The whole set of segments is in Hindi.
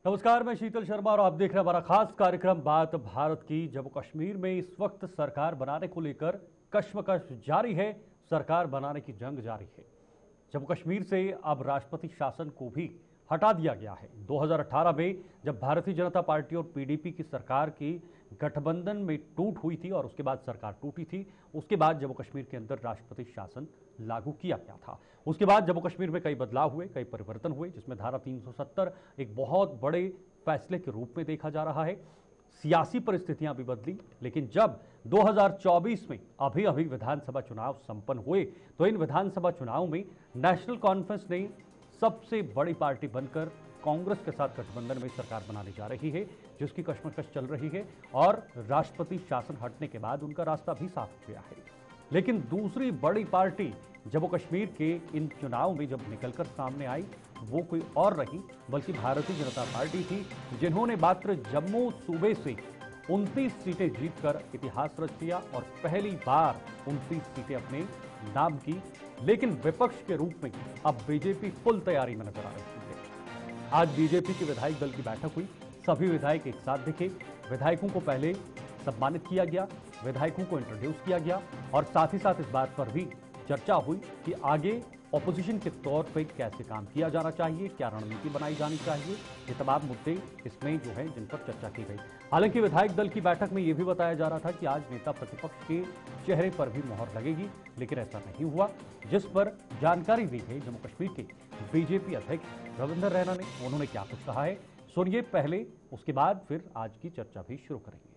नमस्कार, मैं शीतल शर्मा और आप देख रहे हैं हमारा खास कार्यक्रम बात भारत की। जम्मू कश्मीर में इस वक्त सरकार बनाने को लेकर कश्मकश जारी है, सरकार बनाने की जंग जारी है। जम्मू कश्मीर से अब राष्ट्रपति शासन को भी हटा दिया गया है। 2018 में जब भारतीय जनता पार्टी और पीडीपी की सरकार की गठबंधन में टूट हुई थी और उसके बाद सरकार टूटी थी, उसके बाद जम्मू कश्मीर के अंदर राष्ट्रपति शासन लागू किया गया था। उसके बाद जम्मू कश्मीर में कई बदलाव हुए, कई परिवर्तन हुए, जिसमें धारा 370 एक बहुत बड़े फैसले के रूप में देखा जा रहा है। सियासी परिस्थितियां भी बदली, लेकिन जब 2024 में अभी अभी विधानसभा चुनाव संपन्न हुए तो इन विधानसभा चुनाव में नेशनल कॉन्फ्रेंस ने सबसे बड़ी पार्टी बनकर कांग्रेस के साथ गठबंधन में सरकार बनाने जा रही है, जिसकी कश्मकश चल रही है और राष्ट्रपति शासन हटने के बाद उनका रास्ता भी साफ हो गया है। लेकिन दूसरी बड़ी पार्टी जम्मू कश्मीर के इन चुनाव में जब निकलकर सामने आई, वो कोई और नहीं बल्कि भारतीय जनता पार्टी थी, जिन्होंने मात्र जम्मू सूबे से 29 सीटें जीतकर इतिहास रच दिया और पहली बार 29 सीटें अपने नाम की। लेकिन विपक्ष के रूप में अब बीजेपी फुल तैयारी में नजर आ रही है। आज बीजेपी के विधायक दल की बैठक हुई, सभी विधायक एक साथ दिखे। विधायकों को पहले सम्मानित किया गया, विधायकों को इंट्रोड्यूस किया गया और साथ ही साथ इस बात पर भी चर्चा हुई कि आगे ऑपोजिशन के तौर पे कैसे काम किया जाना चाहिए, क्या रणनीति बनाई जानी चाहिए। ये तमाम मुद्दे इसमें जो है जिन पर चर्चा की गई। हालांकि विधायक दल की बैठक में यह भी बताया जा रहा था कि आज नेता प्रतिपक्ष के चेहरे पर भी मोहर लगेगी, लेकिन ऐसा नहीं हुआ, जिस पर जानकारी दी गई जम्मू कश्मीर के बीजेपी अध्यक्ष रविंदर रैना ने। उन्होंने क्या कुछ कहा है सुनिए पहले, उसके बाद फिर आज की चर्चा भी शुरू करेंगे।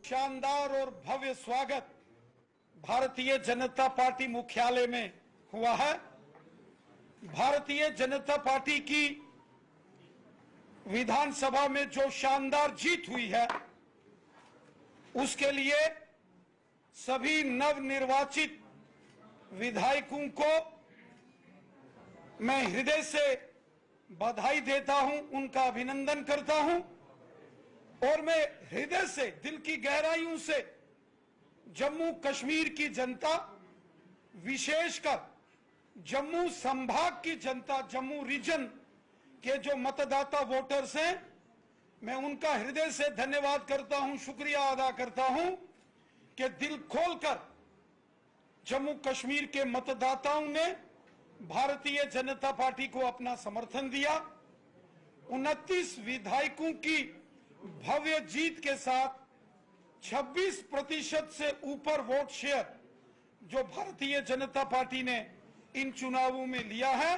शानदार और भव्य स्वागत भारतीय जनता पार्टी मुख्यालय में हुआ है। भारतीय जनता पार्टी की विधानसभा में जो शानदार जीत हुई है, उसके लिए सभी नवनिर्वाचित विधायकों को मैं हृदय से बधाई देता हूं, उनका अभिनंदन करता हूं और मैं हृदय से, दिल की गहराइयों से जम्मू कश्मीर की जनता, विशेषकर जम्मू संभाग की जनता, जम्मू रीजन के जो मतदाता वोटर्स हैं, मैं उनका हृदय से धन्यवाद करता हूं, शुक्रिया अदा करता हूं कि दिल खोलकर जम्मू कश्मीर के मतदाताओं ने भारतीय जनता पार्टी को अपना समर्थन दिया। 29 विधायकों की भव्य जीत के साथ 26% से ऊपर वोट शेयर जो भारतीय जनता पार्टी ने इन चुनावों में लिया है,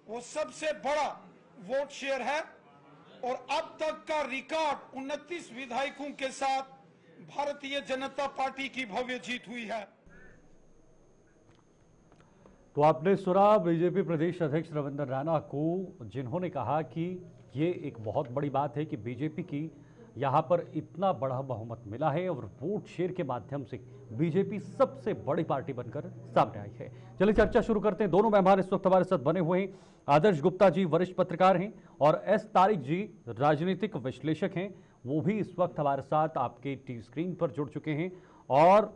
वो सबसे बड़ा वोट शेयर है और अब तक का रिकॉर्ड 29 विधायकों के साथ भारतीय जनता पार्टी की भव्य जीत हुई है। तो आपने सुना बीजेपी प्रदेश अध्यक्ष रविंदर रैना को, जिन्होंने कहा कि ये एक बहुत बड़ी बात है कि बीजेपी की यहाँ पर इतना बड़ा बहुमत मिला है और वोट शेयर के माध्यम से बीजेपी सबसे बड़ी पार्टी बनकर सामने आई है। चलिए चर्चा शुरू करते हैं। दोनों मेहमान इस वक्त हमारे साथ बने हुए हैं। आदर्श गुप्ता जी वरिष्ठ पत्रकार हैं और एस तारिक जी राजनीतिक विश्लेषक हैं, वो भी इस वक्त हमारे साथ आपके टीवी स्क्रीन पर जुड़ चुके हैं और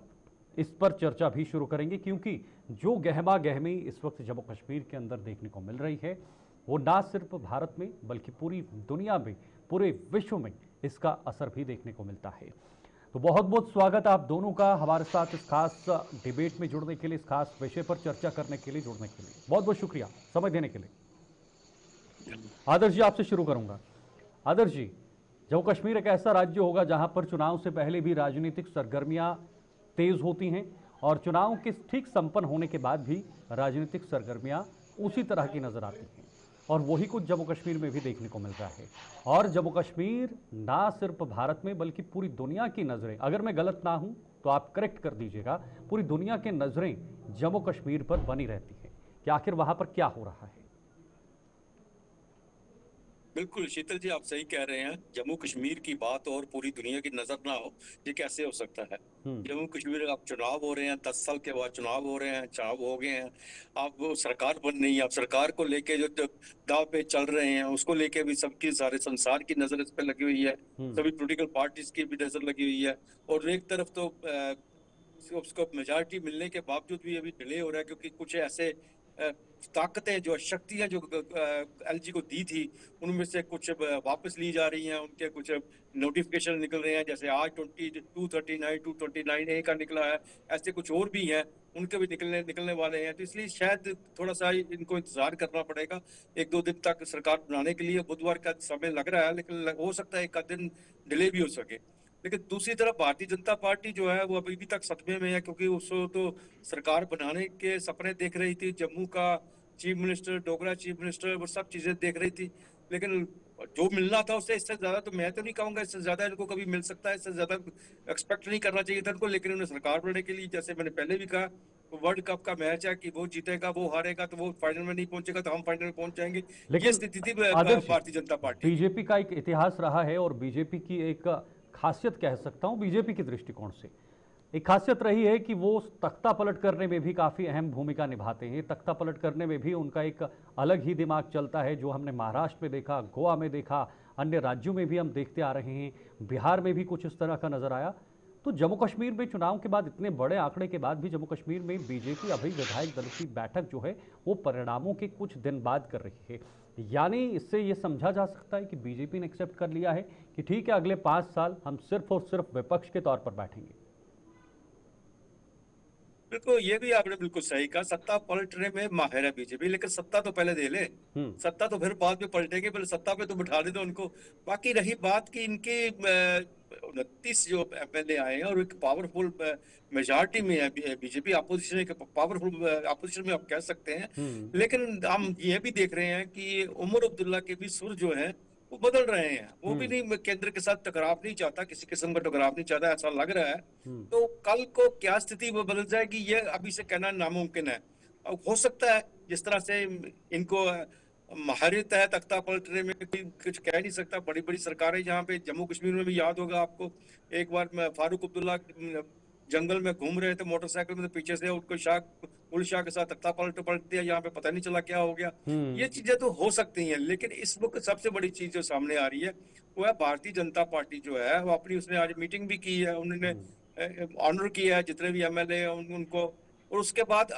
इस पर चर्चा भी शुरू करेंगे, क्योंकि जो गहमा गहमी इस वक्त जम्मू कश्मीर के अंदर देखने को मिल रही है, वो ना सिर्फ भारत में बल्कि पूरी दुनिया में, पूरे विश्व में इसका असर भी देखने को मिलता है। तो बहुत बहुत स्वागत आप दोनों का हमारे साथ इस खास डिबेट में जुड़ने के लिए, इस खास विषय पर चर्चा करने के लिए जुड़ने के लिए बहुत बहुत शुक्रिया समय देने के लिए। आदर्श जी, आपसे शुरू करूंगा। आदर्श जी, जम्मू कश्मीर एक ऐसा राज्य होगा जहां पर चुनाव से पहले भी राजनीतिक सरगर्मियां तेज होती हैं और चुनाव के ठीक संपन्न होने के बाद भी राजनीतिक सरगर्मियां उसी तरह की नजर आती हैं और वही कुछ जम्मू कश्मीर में भी देखने को मिल रहा है। और जम्मू कश्मीर ना सिर्फ भारत में बल्कि पूरी दुनिया की नज़रें, अगर मैं गलत ना हूं तो आप करेक्ट कर दीजिएगा, पूरी दुनिया की नज़रें जम्मू कश्मीर पर बनी रहती हैं कि आखिर वहां पर क्या हो रहा है। बिल्कुल शीतल जी, आप सही कह रहे हैं। जम्मू कश्मीर की बात और पूरी दुनिया की नजर ना हो, ये कैसे हो सकता है। जम्मू कश्मीर अब चुनाव हो रहे हैं, 10 साल के बाद चुनाव हो रहे हैं, चुनाव हो गए हैं, अब वो सरकार बन रही है। अब सरकार को लेके जो दाव पे चल रहे हैं, उसको लेके भी सबकी, सारे संसार की नजर इस पे लगी हुई है, सभी पॉलिटिकल पार्टीज की भी नजर लगी हुई है। और एक तरफ तो उसको मेजॉरिटी मिलने के बावजूद भी अभी डिले हो रहा है, क्योंकि कुछ ऐसे ताकतें जो शक्तियां जो एलजी को दी थी उनमें से कुछ वापस ली जा रही हैं, उनके कुछ नोटिफिकेशन निकल रहे हैं, जैसे आज 239 ए का निकला है, ऐसे कुछ और भी हैं उनके भी निकलने वाले हैं। तो इसलिए शायद थोड़ा सा इनको इंतजार करना पड़ेगा 1-2 दिन तक सरकार बनाने के लिए। बुधवार का समय लग रहा है, लेकिन हो सकता है एक आध दिन डिले भी हो सके। लेकिन दूसरी तरफ भारतीय जनता पार्टी जो है वो अभी भी तक सदमे में है, क्योंकि उसको तो सरकार बनाने के सपने देख रही थी, जम्मू का chief minister, Dogra chief minister, वो सब चीजें देख रही थी, लेकिन जो मिलना था उससे इससे ज्यादा तो मैं तो नहीं कहूंगा इससे ज्यादा इनको कभी मिल सकता है, इससे ज्यादा एक्सपेक्ट नहीं करना चाहिए था इनको। लेकिन उन्हें सरकार बनने के लिए, जैसे मैंने पहले भी कहा, वर्ल्ड कप का मैच है कि वो जीतेगा, वो हारेगा, तो वो फाइनल में नहीं पहुंचेगा तो हम फाइनल में पहुंच जाएंगे। ये स्थिति थी भारतीय जनता पार्टी। बीजेपी का एक इतिहास रहा है और बीजेपी की एक खासियत कह सकता हूं, बीजेपी के दृष्टिकोण से एक खासियत रही है कि वो तख्ता पलट करने में भी काफ़ी अहम भूमिका निभाते हैं। तख्ता पलट करने में भी उनका एक अलग ही दिमाग चलता है, जो हमने महाराष्ट्र में देखा, गोवा में देखा, अन्य राज्यों में भी हम देखते आ रहे हैं, बिहार में भी कुछ इस तरह का नजर आया। तो जम्मू कश्मीर में चुनाव के बाद, इतने बड़े आंकड़े के बाद भी जम्मू कश्मीर में बीजेपी अभी विधायक दल की बैठक जो है वो परिणामों के कुछ दिन बाद कर रही है। यानी इससे ये समझा जा सकता है कि बीजेपी ने एक्सेप्ट कर लिया है कि ठीक है, अगले 5 साल हम सिर्फ और सिर्फ विपक्ष के तौर पर बैठेंगे। बिल्कुल, ये भी आपने बिल्कुल सही कहा, सत्ता पलटने में माहिर है बीजेपी, लेकिन सत्ता तो पहले दे ले, सत्ता तो फिर बाद में पलटेगी, पहले सत्ता पे तो बिठा दे दो उनको। बाकी रही बात कि इनके 29 जो एमएलए आए हैं और एक पावरफुल मेजॉरिटी में है बीजेपी, अपोजिशन एक पावरफुल अपोजिशन में आप कह सकते हैं। लेकिन हम ये भी देख रहे हैं कि उमर अब्दुल्ला के भी सुर जो है वो बदल रहे हैं, वो भी नहीं केंद्र के साथ टकराव नहीं चाहता, किसी किस्म का टकराव नहीं चाहता, ऐसा लग रहा है। तो कल को क्या स्थिति वो बदल जाएगी ये अभी से कहना नामुमकिन है। अब हो सकता है जिस तरह से इनको महारत है तख्ता पलटने में, कुछ कह नहीं सकता। बड़ी बड़ी सरकारें जहाँ पे, जम्मू कश्मीर में भी याद होगा आपको, एक बार फारूक अब्दुल्ला जंगल में घूम रहे थे मोटरसाइकिल में, तो पीछे से उनको उल शाह के साथ तख्ता पलट दिया, यहाँ पे पता नहीं चला क्या हो गया। ये चीजें तो हो सकती हैं, लेकिन इस वक्त सबसे बड़ी चीज जो सामने आ रही है वो है भारतीय जनता पार्टी जो है वो अपनी, उसने आज मीटिंग भी की है, उन्होंने ऑनर किया है जितने भी एमएलए उनको, और उसके बाद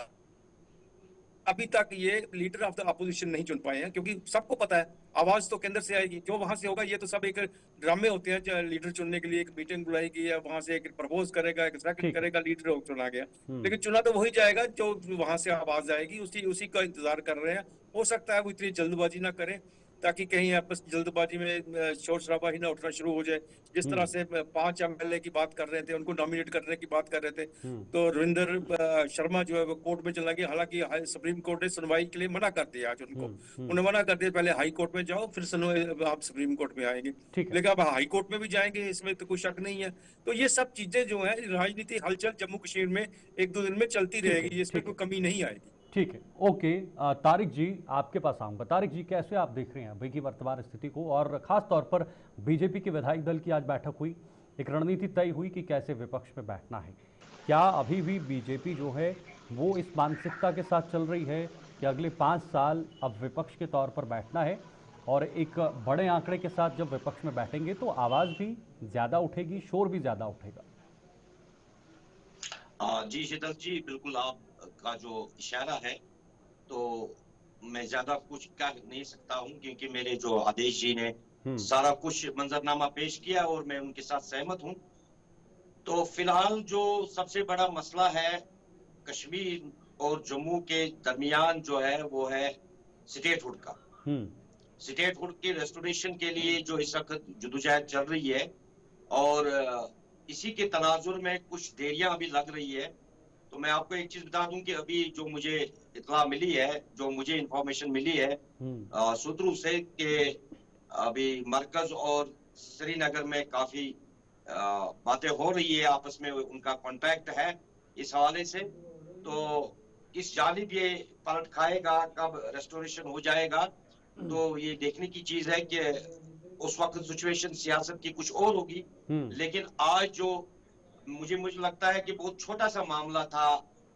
अभी तक ये लीडर ऑफ द अपोजिशन नहीं चुन पाए हैं, क्योंकि सबको पता है आवाज तो केंद्र से आएगी, जो वहां से होगा। ये तो सब एक ड्रामे होते हैं, जो लीडर चुनने के लिए एक मीटिंग बुलाएगी या वहां से एक प्रपोज करेगा, एक सेकंड करेगा, लीडर चुना गया। लेकिन चुना तो वही जाएगा जो वहां से आवाज आएगी, उसी का इंतजार कर रहे हैं। हो सकता है वो इतनी जल्दबाजी ना करें ताकि कहीं आपस जल्दबाजी में शोर शराबा ही ना उठना शुरू हो जाए। जिस तरह से 5 एमएलए की बात कर रहे थे, उनको नॉमिनेट करने की बात कर रहे थे, तो रविंदर शर्मा जो है वो कोर्ट में चला गया। हालांकि सुप्रीम कोर्ट ने सुनवाई के लिए मना कर दिया आज उनको, उन्हें मना कर दिया पहले हाई कोर्ट में जाओ फिर आप सुप्रीम कोर्ट में आएंगे, लेकिन अब हाई कोर्ट में भी जाएंगे, इसमें तो कोई शक नहीं है। तो ये सब चीजें जो है राजनीति हलचल जम्मू कश्मीर में 1-2 दिन में चलती रहेगी, इसमें कोई कमी नहीं आएगी। ठीक है, ओके। तारिक जी, आपके पास आऊंगा। तारिक जी, कैसे आप देख रहे हैं अभी की वर्तमान स्थिति को, और खास तौर पर बीजेपी के विधायक दल की आज बैठक हुई, एक रणनीति तय हुई कि कैसे विपक्ष में बैठना है। क्या अभी भी बीजेपी जो है वो इस मानसिकता के साथ चल रही है कि अगले 5 साल अब विपक्ष के तौर पर बैठना है, और एक बड़े आंकड़े के साथ जब विपक्ष में बैठेंगे तो आवाज भी ज्यादा उठेगी, शोर भी ज्यादा उठेगा? जी शीतल जी, बिल्कुल आपका जो इशारा है, तो मैं ज्यादा कुछ कह नहीं सकता हूं, क्योंकि मेरे जो आदेश जी ने सारा कुछ मंजरनामा पेश किया और मैं उनके साथ सहमत हूं। तो फिलहाल जो सबसे बड़ा मसला है कश्मीर और जम्मू के दरमियान जो है वो है स्टेटहुड का। स्टेटहुड के रेस्टोरेशन के लिए जो इस वक्त जदोजहद चल रही है, और इसी के तनाजुर में कुछ देरियां अभी लग रही है। तो मैं आपको एक चीज बता दूं कि अभी जो मुझे इत्तला मिली है, जो मुझे इंफॉर्मेशन मिली है सूत्रों से, कि अभी मरकज और श्रीनगर में काफी बातें हो रही है, आपस में उनका कांटेक्ट है इस हवाले से। तो किस जानिब ये पलट खाएगा, कब रेस्टोरेशन हो जाएगा, तो ये देखने की चीज है कि उस वक्त सिचुएशन सियासत की कुछ और होगी। लेकिन आज जो मुझे लगता है कि बहुत छोटा सा मामला था,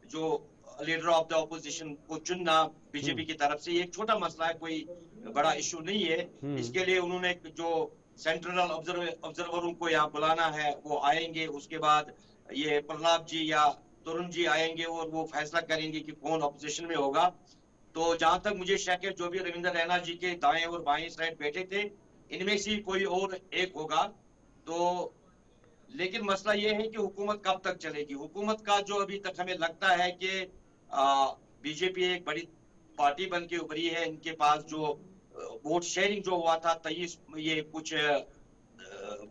जो लीडर ऑफ द ऑपोजिशन को चुनना बीजेपी की तरफ से, ये एक छोटा मसला है, कोई बड़ा इशू नहीं है। इसके लिए उन्होंने जो सेंट्रल ऑब्जर्वरों को यहाँ बुलाना है वो आएंगे, उसके बाद ये प्रहलाद जी या तरुण जी आएंगे और वो फैसला करेंगे कि कौन ऑपोजिशन में होगा। तो जहां तक मुझे शक है, जो भी रविंद्र रैना जी के दाएं और बाएं साइड बैठे थे, इनमें से कोई और एक होगा। तो लेकिन मसला ये है कि हुकूमत कब तक चलेगी। हुकूमत का जो अभी तक हमें लगता है कि बीजेपी एक बड़ी पार्टी बन के उभरी है। इनके पास जो वोट शेयरिंग जो हुआ था 23 ये कुछ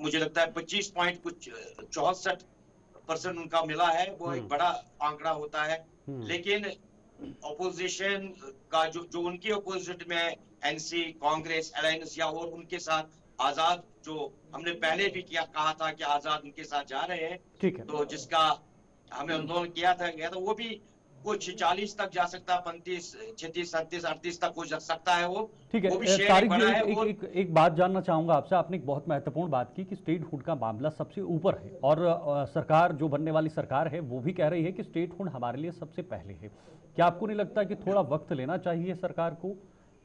मुझे लगता है 25 पॉइंट कुछ 64% उनका मिला है, वो एक बड़ा आंकड़ा होता है। लेकिन अपोजिशन का जो उनकी अपोजिट में एनसी, कांग्रेस, अलायंस या और उनके साथ आजाद, जो हमने पहले भी कहा था कि आजाद उनके साथ जा रहे हैं, ठीक है। तो जिसका हमें आंदोलन किया था वो भी कुछ 40 तक जा सकता है, 35, 36, 37, 38 तक हो सकता है। वो ठीक है। वो भी तारिक जी, एक बात जानना चाहूंगा आपसे। आपने एक बहुत महत्वपूर्ण बात की कि स्टेटहुड का मामला सबसे ऊपर है और सरकार जो बनने वाली सरकार है वो भी कह रही है कि स्टेटहुड हमारे लिए सबसे पहले है। क्या आपको नहीं लगता कि थोड़ा वक्त लेना चाहिए सरकार को,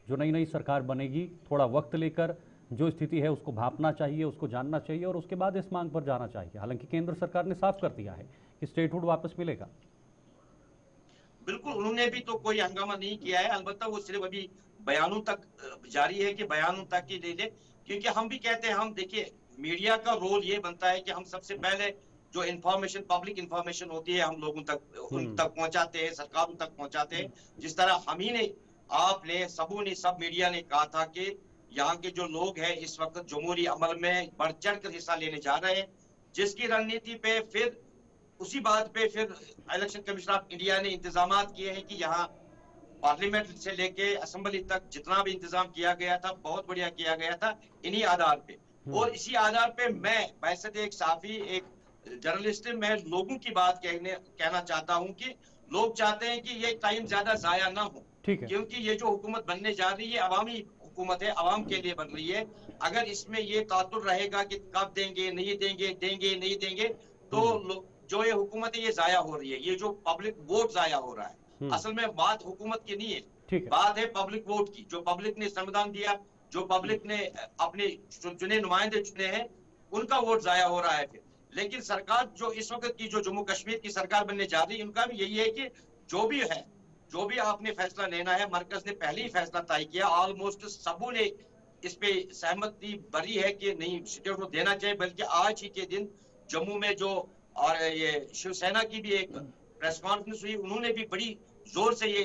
जो नई नई सरकार बनेगी, थोड़ा वक्त लेकर जो स्थिति है उसको भांपना चाहिए, उसको जानना चाहिए और उसके बाद इस मांग पर जाना चाहिए? हालांकि केंद्र सरकार ने साफ कर दिया है कि स्टेटहुड वापस मिलेगा। बिल्कुल, उन्होंने भी तो कोई हंगामा नहीं किया है। अलबत्ता वो सिर्फ अभी बयानों तक जारी है कि बयानों तक ही ले ले, क्योंकि हम भी कहते हैं, हम देखिए मीडिया का रोल ये बनता है कि हम सबसे पहले जो इंफॉर्मेशन, पब्लिक इंफॉर्मेशन होती है, हम लोगों तक उन तक पहुंचाते हैं, सरकारों तक पहुंचाते हैं। जिस तरह हम ही ने, आपने, सबों ने, सब मीडिया ने कहा था कि यहाँ के जो लोग हैं इस वक्त जमहूरी अमल में बढ़ चढ़ कर हिस्सा लेने जा रहे हैं, जिसकी रणनीति पे फिर उसी बात पे फिर इलेक्शन कमीशन ऑफ इंडिया ने इंतजाम किए हैं कि यहाँ पार्लियामेंट से लेके असेंबली तक जितना भी इंतजाम किया गया था बहुत बढ़िया किया गया था इन्हीं आधार पे। और इसी आधार पे मैं वैसे एक साफी, एक जर्नलिस्ट, मैं लोगों की बात कहना चाहता हूँ कि लोग चाहते हैं कि ये टाइम ज्यादा जाया ना हो, क्योंकि ये जो हुकूमत बनने जा रही है अवामी हुकूमत है, अवाम के लिए बन रही है। अगर इसमें ये तातुर रहेगा कि कब देंगे, नहीं देंगे, देंगे नहीं देंगे, तो जो ये हुकूमत है ये जाया हो रही है, ये जो पब्लिक वोट जाया हो रहा है। असल में बात हुकूमत की नहीं है, बात है पब्लिक वोट की। जो पब्लिक ने संविधान दिया, जो पब्लिक ने अपने चुने नुमाइंदे चुने हैं, उनका वोट जाया हो रहा है फिर। लेकिन सरकार जो इस वक्त की जो जम्मू कश्मीर की सरकार बनने जा रही है, उनका भी यही है कि जो भी है, जो भी आपने फैसला लेना है, मरकज ने पहले ही फैसला तय किया, ऑलमोस्ट सबों ने इस पे सहमति भरी है कि नहीं स्टेट को देना चाहिए। बल्कि आज ही के दिन जम्मू में जो, और ये शिवसेना की भी एक प्रेस कॉन्फ्रेंस हुई, उन्होंने भी बड़ी जोर से ये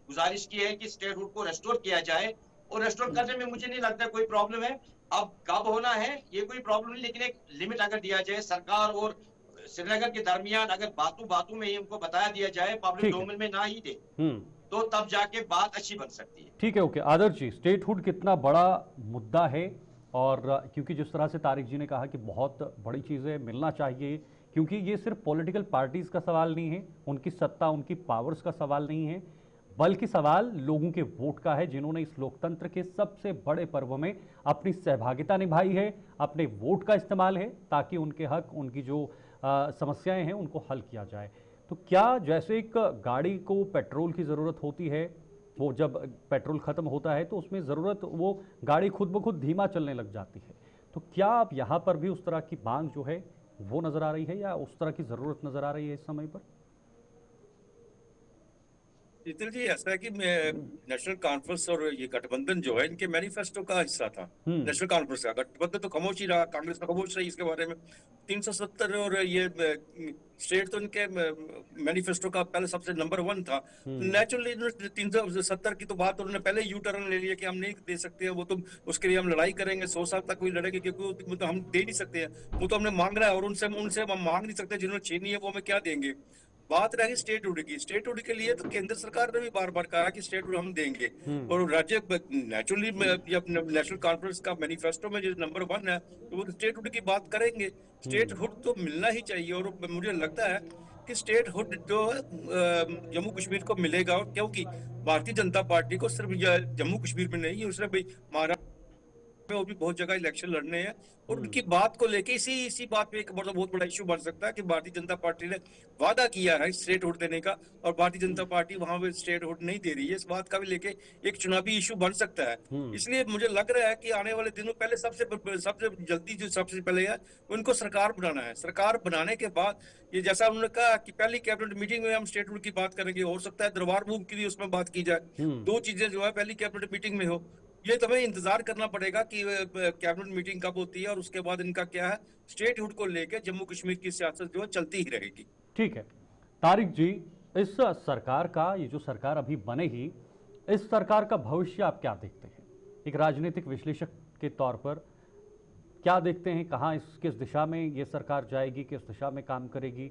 गुजारिश की है कि स्टेटहुड को रेस्टोर किया जाए। और रेस्टोर करने में मुझे नहीं लगता कोई प्रॉब्लम है। अब कब होना है ये कोई प्रॉब्लम नहीं, लेकिन एक लिमिट अगर दिया जाए सरकार और श्रीनगर के दरमियान, अगर बातों में ही उनको बताया दिया जाए, पब्लिक डोमेन में ना ही दे, तो तब जाके बात अच्छी बन सकती है। ठीक है, ओके। आदर्श जी, स्टेटहुड कितना बड़ा मुद्दा है, और क्योंकि जिस तरह से तारिक जी ने कहा कि बहुत बड़ी चीज़ें मिलना चाहिए, क्योंकि ये सिर्फ पॉलिटिकल पार्टीज का सवाल नहीं है, उनकी सत्ता, उनकी पावर्स का सवाल नहीं है, बल्कि सवाल लोगों के वोट का है, जिन्होंने इस लोकतंत्र के सबसे बड़े पर्व में अपनी सहभागिता निभाई है। अपने वोट का इस्तेमाल है ताकि उनके हक, उनकी जो समस्याएं हैं उनको हल किया जाए। तो क्या जैसे एक गाड़ी को पेट्रोल की ज़रूरत होती है, वो जब पेट्रोल ख़त्म होता है तो उसमें ज़रूरत, वो गाड़ी खुद ब खुद धीमा चलने लग जाती है, तो क्या आप यहाँ पर भी उस तरह की मांग जो है वो नज़र आ रही है, या उस तरह की ज़रूरत नज़र आ रही है इस समय पर? शीतल जी, ऐसा है कि नेशनल कॉन्फ्रेंस और ये गठबंधन जो है इनके मैनिफेस्टो का हिस्सा था। नेशनल कॉन्फ्रेंस का गठबंधन तो खामोश ही रहा, कांग्रेस तो खामोश रही इसके बारे में। 370 और ये स्टेट तो इनके मैनिफेस्टो का पहले सबसे नंबर 1 था। नेचुरली 370 की तो बात उन्होंने पहले यू टर्न ले लिया कि हम नहीं दे सकते हैं, वो तो उसके लिए हम लड़ाई करेंगे, 100 साल तक कोई लड़ेंगे, क्योंकि तो हम दे नहीं सकते हैं, वो तो हमने मांग रहा है और उनसे हम मांग नहीं सकते। जिन्होंने छीनी है वो हमें क्या देंगे। बात रही स्टेटहुड की। स्टेटहुड के लिए तो केंद्र सरकार ने भी बार बार कहा कि स्टेटहुड हम देंगे, और राज्य नेचुरली नेशनल कॉन्फ्रेंस का मैनिफेस्टो में जो नंबर 1 है तो वो स्टेटहुड की बात करेंगे। स्टेटहुड तो मिलना ही चाहिए, और मुझे लगता है कि स्टेटहुड जो जम्मू कश्मीर को मिलेगा, और क्योंकि भारतीय जनता पार्टी को सिर्फ जम्मू कश्मीर में नहीं, सिर्फ महाराष्ट्र में और भी बहुत जगह इलेक्शन लड़ने हैं, और उनकी बात को लेके इसी बात पे एक बहुत बड़ा इश्यू बन सकता है कि भारतीय जनता पार्टी ने वादा किया है स्टेट हुड देने का, और भारतीय जनता पार्टी वहां पे स्टेट हुड नहीं दे रही है। इस बात का भी लेके एक चुनावी इश्यू बन सकता है। इसलिए मुझे लग रहा है कि आने वाले दिनों पहले सबसे जल्दी जो सबसे पहले है उनको सरकार बनाना है। सरकार बनाने के बाद ये जैसा उन्होंने कहा कि पहली कैबिनेट मीटिंग में हम स्टेट हुड की बात करेंगे, हो सकता है दरबार मूव की भी उसमें बात की जाए। दो चीजें जो है पहली कैबिनेट मीटिंग में हो, ये तो हमें इंतजार करना पड़ेगा कि कैबिनेट मीटिंग कब होती है और उसके बाद इनका क्या है। स्टेट हुड को लेकर जम्मू कश्मीर की सियासत जो है चलती ही रहेगी। ठीक है तारिक जी, इस सरकार का, ये जो सरकार अभी बनेगी, इस सरकार का भविष्य आप क्या देखते हैं? एक राजनीतिक विश्लेषक के तौर पर क्या देखते हैं, कहाँ किस दिशा में ये सरकार जाएगी, किस दिशा में काम करेगी,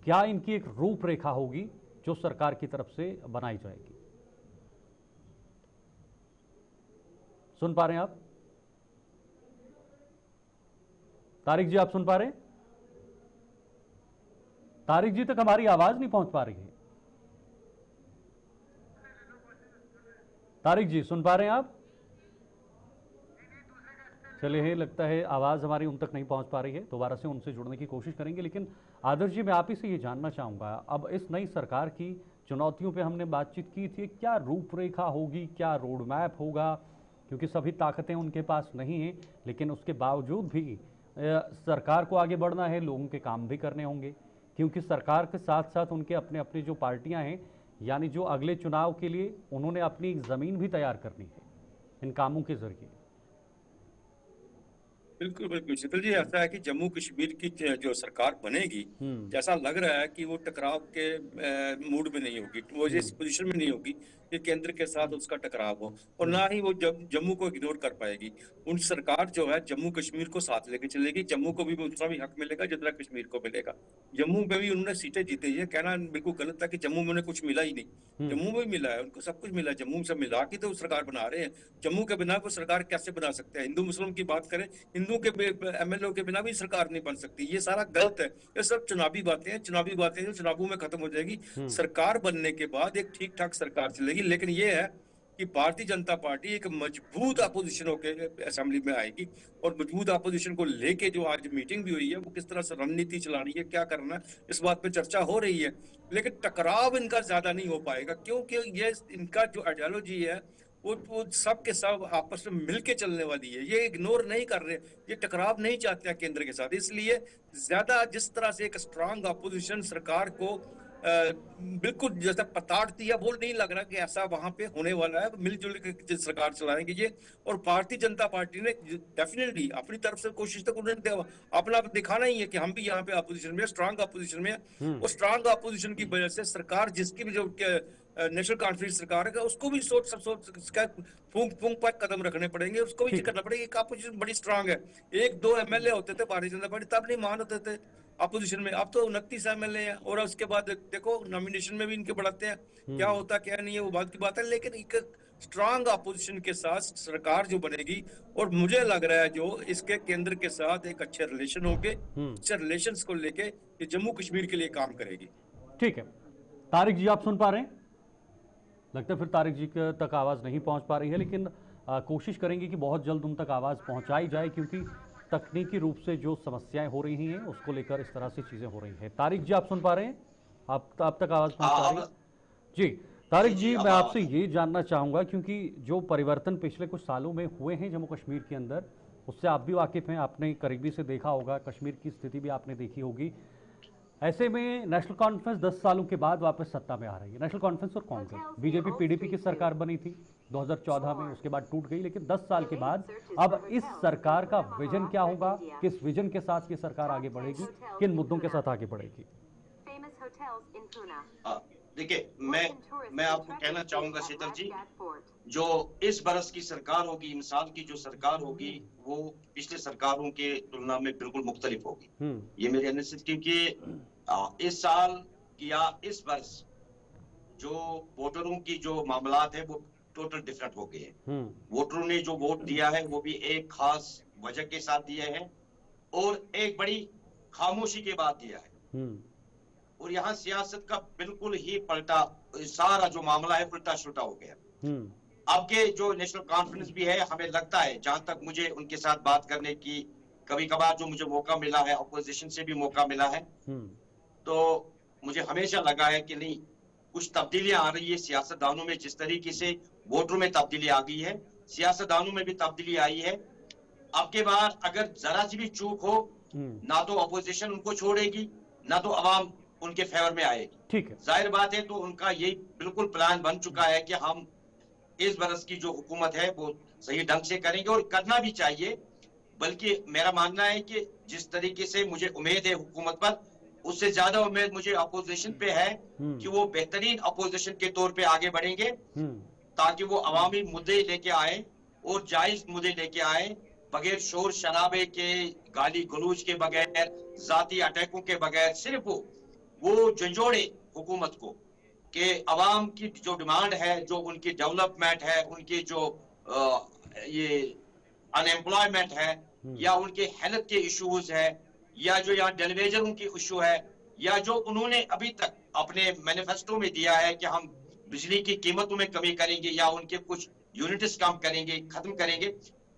क्या इनकी एक रूपरेखा होगी जो सरकार की तरफ से बनाई जाएगी? सुन पा रहे हैं आप? तारिक जी, आप सुन पा रहे हैं? तारिक जी तक हमारी आवाज नहीं पहुंच पा रही है। तारिक जी सुन पा रहे हैं आप? चलिए, लगता है आवाज हमारी उन तक नहीं पहुंच पा रही है। दोबारा से उनसे जुड़ने की कोशिश करेंगे। लेकिन आदर्श जी, मैं आप ही से ये जानना चाहूंगा, अब इस नई सरकार की चुनौतियों पे हमने बातचीत की थी, क्या रूपरेखा होगी, क्या रोड मैप होगा? क्योंकि सभी ताकतें उनके पास नहीं हैं, लेकिन उसके बावजूद भी सरकार को आगे बढ़ना है, लोगों के काम भी करने होंगे, क्योंकि सरकार के साथ साथ उनके अपने अपनी जो पार्टियां हैं, यानी जो अगले चुनाव के लिए उन्होंने अपनी एक ज़मीन भी तैयार करनी है इन कामों के जरिए। बिल्कुल बिल्कुल शीतल जी, ऐसा है कि जम्मू कश्मीर की जो सरकार बनेगी, जैसा लग रहा है कि वो टकराव के मूड में नहीं होगी, वो इस पोजीशन में नहीं होगी कि केंद्र के साथ उसका टकराव हो, और ना ही वो जम्मू को इग्नोर कर पाएगी। उन सरकार जो है जम्मू कश्मीर को साथ लेके चलेगी। जम्मू को भी उतना भी हक मिलेगा जितना कश्मीर को मिलेगा। जम्मू में भी उन्होंने सीटें जीती है, कहना बिल्कुल गलत था कि जम्मू में उन्हें कुछ मिला ही नहीं। जम्मू में भी मिला है, उनको सब कुछ मिला है। जम्मू से मिला के तो सरकार बना रहे हैं। जम्मू के बिना वो सरकार कैसे बना सकते हैं? हिंदू मुस्लिम की बात करें, हिंदू के एमएलए के बिना भी सरकार नहीं बन सकती। ये सारा गलत है, ये सब चुनावी बातें हैं। चुनावी बातें जो चुनावों में खत्म हो जाएगी। सरकार बनने के बाद एक ठीक ठाक सरकार चलेगी, लेकिन ये है कि भारतीय जनता पार्टी एक मजबूत अपोजिशन होकर असेंबली में आएगी, और मजबूत अपोजिशन को लेके जो आज मीटिंग भी हुई है, वो किस तरह से रणनीति चलानी है, क्या करना है, इस बात पे चर्चा हो रही है। लेकिन टकराव इनका ज्यादा नहीं हो पाएगा, क्योंकि ये इनका जो आइडियोलॉजी है वो सब के सब आपस में मिलके चलने वाली है। ये इग्नोर नहीं कर रहे, ये टकराव नहीं चाहते हैं केंद्र के साथ। इसलिए ज्यादा जिस तरह से एक स्ट्रांग अपोजिशन सरकार को बिल्कुल जैसा पताड़ती है, वो नहीं लग रहा कि ऐसा वहां पे होने वाला है। मिलजुल के सरकार चलाएंगे ये, और भारतीय जनता पार्टी ने डेफिनेटली अपनी तरफ से कोशिश तक उन्होंने अपना दिखाना ही है कि हम भी यहाँ पे अपोजिशन में, स्ट्रांग अपोजिशन में। और स्ट्रांग अपोजिशन की वजह से सरकार, जिसकी भी जो नेशनल कॉन्फ्रेंस सरकार है, उसको भी सोच फूंक पर कदम रखने पड़ेंगे, उसको भी करना पड़ेगा। अपोजिशन बड़ी स्ट्रांग है। 1-2 एमएलए होते थे भारतीय जनता पार्टी, तब नहीं मान होते थे अपोजिशन में, अब तो 29 एमएलए हैं, और उसके बाद देखो नॉमिनेशन में भी इनके बढ़ाते हैं। क्या होता क्या नहीं है वो बात की बात है, लेकिन एक स्ट्रांग अपोजिशन के साथ सरकार जो बनेगी, और मुझे लग रहा है जो इसके केंद्र के साथ एक अच्छे रिलेशन होंगे, अच्छे रिलेशंस को लेके ये जम्मू कश्मीर के लिए काम करेगी। ठीक है तारिक जी, आप सुन पा रहे हैं? लगता है फिर तारिक जी तक आवाज़ नहीं पहुंच पा रही है, लेकिन कोशिश करेंगे कि बहुत जल्द उन तक आवाज़ पहुंचाई जाए, क्योंकि तकनीकी रूप से जो समस्याएं हो रही हैं उसको लेकर इस तरह से चीज़ें हो रही हैं। तारिक जी, आप सुन पा रहे हैं? आप तक आवाज़ पहुंच पा रही है? जी तारिक जी, मैं आपसे ये जानना चाहूँगा, क्योंकि जो परिवर्तन पिछले कुछ सालों में हुए हैं जम्मू कश्मीर के अंदर, उससे आप भी वाकिफ़ हैं, आपने करीबी से देखा होगा, कश्मीर की स्थिति भी आपने देखी होगी। ऐसे में नेशनल कॉन्फ्रेंस 10 सालों के बाद वापस सत्ता में आ रही है। नेशनल कॉन्फ्रेंस और कांग्रेस, बीजेपी पीडीपी की सरकार बनी थी 2014 में, उसके बाद टूट गई, लेकिन 10 साल के बाद अब इस सरकार का विजन क्या होगा, किस विजन के साथ ये सरकार आगे बढ़ेगी, किन मुद्दों के साथ आगे बढ़ेगी? देखिए, मैं आपको कहना चाहूंगा शीतल जी, जो इस बरस की सरकार होगी, इस साल की जो सरकार होगी, वो पिछले सरकारों के तुलना में बिल्कुल मुख्तलिफ होगी। ये मेरी एनालिसिस, क्योंकि इस साल या इस वर्ष जो वोटरों की जो मामलात है वो टोटल डिफरेंट हो गए हैं। वोटरों ने जो वोट दिया है वो भी एक खास वजह के साथ दिया है, और एक बड़ी खामोशी के बाद दिया है। और यहाँ सियासत का बिल्कुल ही पलटा, सारा जो मामला है उल्टा सुलटा हो गया। आपके जो नेशनल कॉन्फ्रेंस भी है, हमें लगता है, जहां तक मुझे उनके साथ बात करने की कभी कभार जो मुझे मौका मिला है, अपोजिशन से भी मौका मिला है, तो मुझे हमेशा लगा है कि नहीं, कुछ तब्दीलियां आ रही है सियासतदानों में। जिस तरीके से वोटरों में तब्दीली आ गई है, सियासतदानों में भी तब्दीली आई है। अब के बाद अगर जरा सी भी चूक हो, ना तो अपोजिशन उनको छोड़ेगी, ना तो अवाम उनके फेवर में आएगी। ठीक है, जाहिर बात है, तो उनका यही बिल्कुल प्लान बन चुका है कि हम इस बरस की जो हुकूमत है वो सही ढंग से करेंगे, और करना भी चाहिए। बल्कि मेरा मानना है कि जिस तरीके से मुझे उम्मीद है हुकूमत पर, उससे ज्यादा उम्मीद मुझे अपोजिशन पे है कि वो बेहतरीन अपोजिशन के तौर पे आगे बढ़ेंगे, ताकि वो अवामी मुद्दे लेके आए और जायज मुद्दे लेके आए, बगैर शोर शराबे के, गाली गलूज के बगैर, जाती अटैकों के बगैर। सिर्फ वो झंझोड़े हुकूमत को कि अवाम की जो डिमांड है, जो उनकी डेवलपमेंट है, उनकी जो ये अनएम्प्लॉयमेंट है, या उनके हेल्थ के इश्यूज है, या जो यहाँ डेलीवेजन की इशू है, या जो उन्होंने अभी तक अपने मैनिफेस्टो में दिया है कि हम बिजली की कीमतों में कमी करेंगे, या उनके कुछ यूनिट्स कम करेंगे, खत्म करेंगे,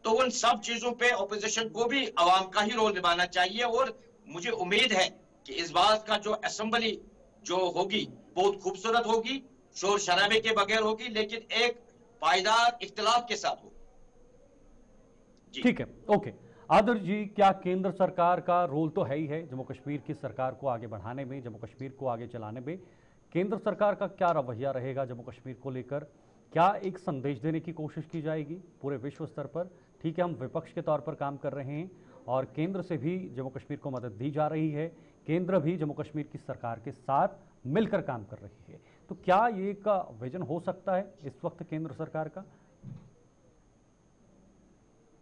तो उन सब चीजों पे ऑपोजिशन को भी अवाम का ही रोल निभाना चाहिए। और मुझे उम्मीद है कि इस बात का जो असेंबली जो होगी बहुत खूबसूरत होगी, शोर शराबे के बगैर होगी, लेकिन एक पायदार इख्तिलाफ के साथ होगी। ठीक है, ओके। आदर्श जी, क्या केंद्र सरकार का रोल तो है ही है जम्मू कश्मीर की सरकार को आगे बढ़ाने में, जम्मू कश्मीर को आगे चलाने में? केंद्र सरकार का क्या रवैया रहेगा जम्मू कश्मीर को लेकर? क्या एक संदेश देने की कोशिश की जाएगी पूरे विश्व स्तर पर? ठीक है, हम विपक्ष के तौर पर काम कर रहे हैं और केंद्र से भी जम्मू कश्मीर को मदद दी जा रही है, केंद्र भी जम्मू कश्मीर की सरकार के साथ मिलकर काम कर रही है, तो क्या ये का विजन हो सकता है इस वक्त केंद्र सरकार का?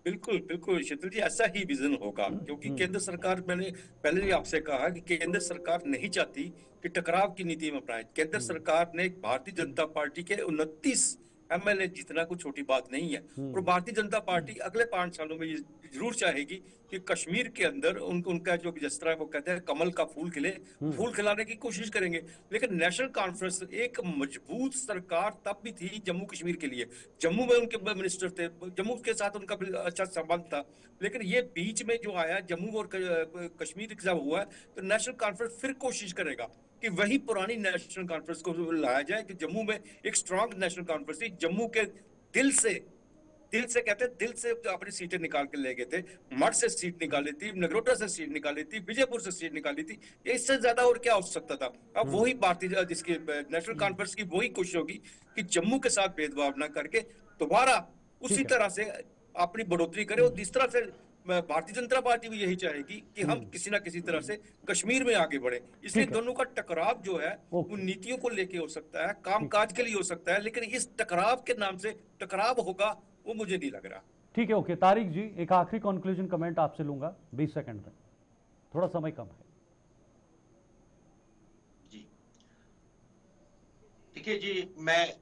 बिल्कुल बिल्कुल शीतल जी, ऐसा ही विजन होगा, क्योंकि केंद्र सरकार, मैंने पहले भी आपसे कहा कि केंद्र सरकार नहीं चाहती कि टकराव की नीति में अपनाए। केंद्र सरकार ने भारतीय जनता पार्टी के 29 एमएलए जीतना कोई छोटी बात नहीं है, और भारतीय जनता पार्टी अगले 5 सालों में ये जरूर चाहेगी कि कश्मीर के अंदर उनका जो, जिस तरह वो कहते हैं कमल का फूल खिले, फूल खिलाने की कोशिश करेंगे। लेकिन नेशनल कॉन्फ्रेंस एक मजबूत सरकार तब भी थी जम्मू कश्मीर के लिए। जम्मू में उनके मिनिस्टर थे, जम्मू के साथ उनका अच्छा संबंध था, लेकिन ये बीच में जो आया जम्मू और कश्मीर जब हुआ, तो नेशनल कॉन्फ्रेंस फिर कोशिश करेगा कि वही पुरानी नेशनल कॉन्फ्रेंस को लाया जाए, कि जम्मू में एक स्ट्रांग नेशनल कॉन्फ्रेंस थी। जम्मू के दिल से कहते हैं, दिल से अपनी सीटें निकाल के ले गए थे। मठ से सीट निकाली थी, नगरोटा से सीट निकाली थी, विजयपुर से सीट निकाली थी। इससे ज्यादा और क्या हो सकता था? अब वही भारतीय जिसकी नेशनल कॉन्फ्रेंस की वही कोशिश होगी कि जम्मू के साथ भेदभाव ना करके दोबारा उसी तरह से अपनी बढ़ोतरी करे। और जिस तरह से भारतीय जनता पार्टी भी यही चाहेगी कि हम किसी ना किसी तरह से कश्मीर में आगे बढ़े। इसलिए दोनों का टकराव जो है वो नीतियों को लेके हो सकता है, कामकाज के लिए हो सकता है, लेकिन इस टकराव के नाम से टकराव होगा वो मुझे नहीं लग रहा। ठीक है, ओके। तारिक जी, एक आखिरी कंक्लूजन कमेंट आपसे लूंगा 20 सेकंड में, थोड़ा समय कम है। जी देखिए जी, मैं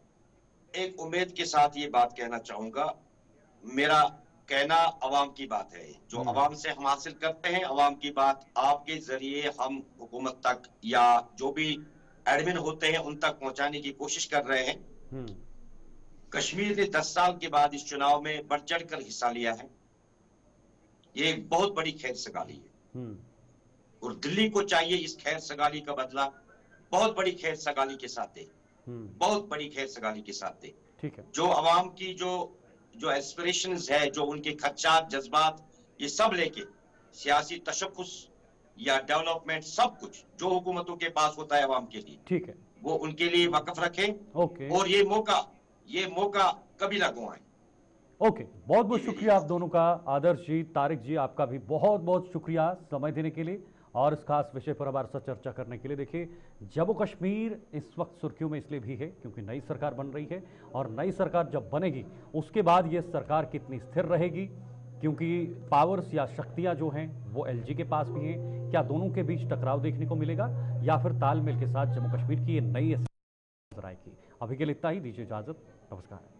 एक उम्मीद के साथ ये बात कहना चाहूंगा। मेरा कहना अवाम की बात है, जो अवाम से हम हासिल करते हैं, अवाम की बात आपके जरिए हम हुकूमत तक या जो भी एडमिन होते हैं उन तक पहुंचाने की कोशिश कर रहे हैं। कश्मीर ने 10 साल के बाद इस चुनाव में बढ़ चढ़ कर हिस्सा लिया है। ये एक बहुत बड़ी खैर सगाली है, और दिल्ली को चाहिए इस खैर सगाली का बदला बहुत बड़ी खैर सगाली के साथ दे, बहुत बड़ी खैर सगाली के साथ दे। ठीक है, जो अवाम की जो एस्पिरेशंस है, जो उनके खदशात, जज्बात, ये सब लेके सियासी तशक्कुस या डेवलपमेंट, सब कुछ जो हुकूमतों के पास होता है अवाम के लिए, ठीक है, वो उनके लिए वक्फ रखें। ओके, और ये मौका कभी ना गवाएं। ओके। बहुत बहुत शुक्रिया आप दोनों का। आदर्श जी, तारिक जी, आपका भी बहुत बहुत शुक्रिया समय देने के लिए और इस खास विषय पर हमारे साथ चर्चा करने के लिए। देखिए, जम्मू कश्मीर इस वक्त सुर्खियों में इसलिए भी है क्योंकि नई सरकार बन रही है, और नई सरकार जब बनेगी उसके बाद ये सरकार कितनी स्थिर रहेगी, क्योंकि पावर्स या शक्तियां जो हैं वो एलजी के पास भी हैं। क्या दोनों के बीच टकराव देखने को मिलेगा या फिर तालमेल के साथ जम्मू कश्मीर की ये नई नजर आएगी? अभी के लिए इतना ही, दीजिए इजाजत, नमस्कार।